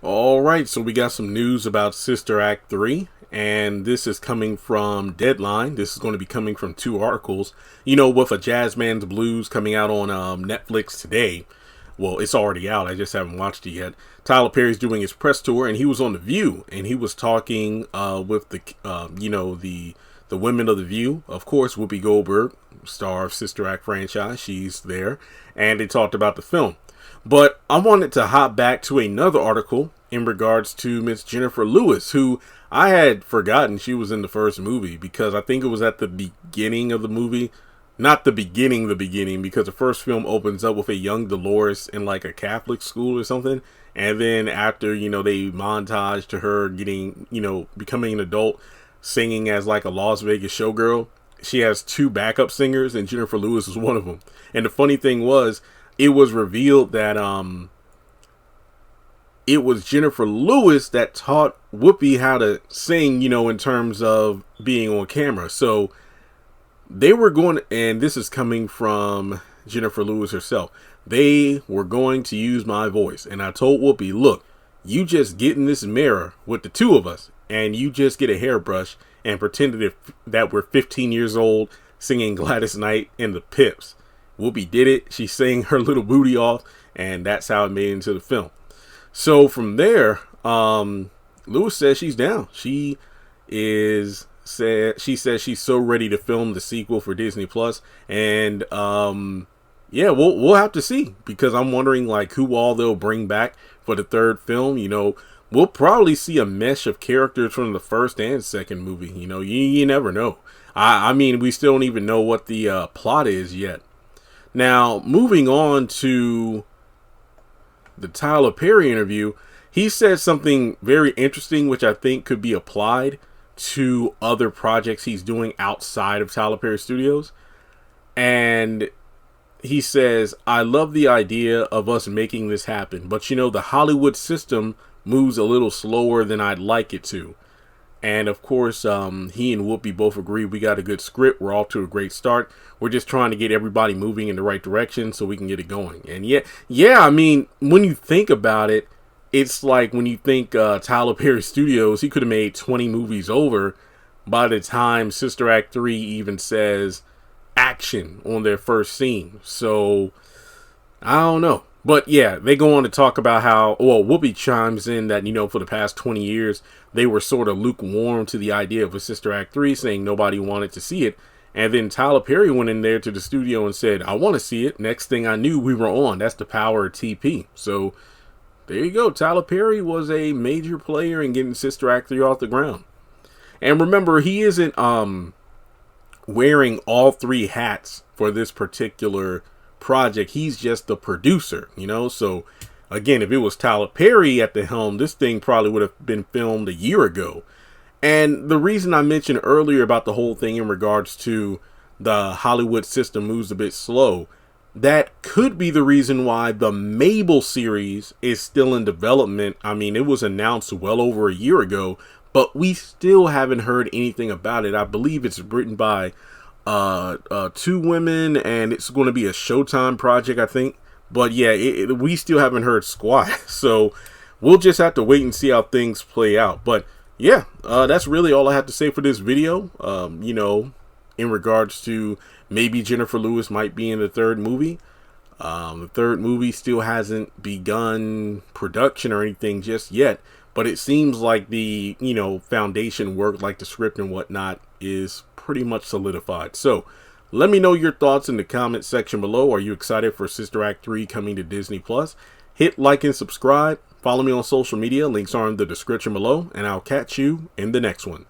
All right, so we got some news about Sister Act 3, and this is coming from Deadline. This is going to be coming from two articles. With A Jazzman's Blues coming out on Netflix today. Well, it's already out. I just haven't watched it yet. Tyler Perry's doing his press tour, and he was on The View, and he was talking with the women of The View. Of course, Whoopi Goldberg, star of Sister Act franchise, she's there, and they talked about the film. But I wanted to hop back to another article in regards to Miss Jenifer Lewis, who I had forgotten she was in the first movie because I think it was at the beginning of the movie. Not the beginning, because the first film opens up with a young Dolores in like a Catholic school or something. And then after, they montage to her getting, becoming an adult, singing as like a Las Vegas showgirl. She has two backup singers and Jenifer Lewis was one of them. And the funny thing was, it was revealed that it was Jenifer Lewis that taught Whoopi how to sing, in terms of being on camera. So they were going, and this is coming from Jenifer Lewis herself, they were going to use my voice. And I told Whoopi, look, you just get in this mirror with the two of us and you just get a hairbrush and pretend that we're 15 years old singing Gladys Knight and the Pips. Whoopi did it. She sang her little booty off, and that's how it made it into the film. So from there, Lewis says she's down. She says she's so ready to film the sequel for Disney Plus, and we'll have to see, because I'm wondering like who all they'll bring back for the third film. We'll probably see a mesh of characters from the first and second movie. You never know. I mean, we still don't even know what the plot is yet. Now, moving on to the Tyler Perry interview, he said something very interesting, which I think could be applied to other projects he's doing outside of Tyler Perry Studios. And he says, I love the idea of us making this happen, but the Hollywood system moves a little slower than I'd like it to. And of course, he and Whoopi both agree we got a good script. We're off to a great start. We're just trying to get everybody moving in the right direction so we can get it going. And yeah, I mean, when you think about it, it's like when you think Tyler Perry Studios, he could have made 20 movies over by the time Sister Act 3 even says action on their first scene. So, I don't know. But yeah, they go on to talk about how, Whoopi chimes in that, for the past 20 years, they were sort of lukewarm to the idea of a Sister Act 3, saying nobody wanted to see it. And then Tyler Perry went in there to the studio and said, I want to see it. Next thing I knew, we were on. That's the power of TP. So there you go. Tyler Perry was a major player in getting Sister Act 3 off the ground. And remember, he isn't wearing all three hats for this particular project. He's just the producer, so again, if it was Tyler Perry at the helm, this thing probably would have been filmed a year ago. And the reason I mentioned earlier about the whole thing in regards to the Hollywood system moves a bit slow, that could be the reason why the Mabel series is still in development. I mean, it was announced well over a year ago, but we still haven't heard anything about it. I believe it's written by two women, and it's going to be a Showtime project, I think. But yeah, we still haven't heard squat. So we'll just have to wait and see how things play out. But yeah, that's really all I have to say for this video. In regards to maybe Jenifer Lewis might be in the third movie. The third movie still hasn't begun production or anything just yet. But it seems like the, foundation work, like the script and whatnot, is pretty much solidified. So let me know your thoughts in the comment section below. Are you excited for Sister Act 3 coming to Disney Plus? Hit like and subscribe. Follow me on social media. Links are in the description below. And I'll catch you in the next one.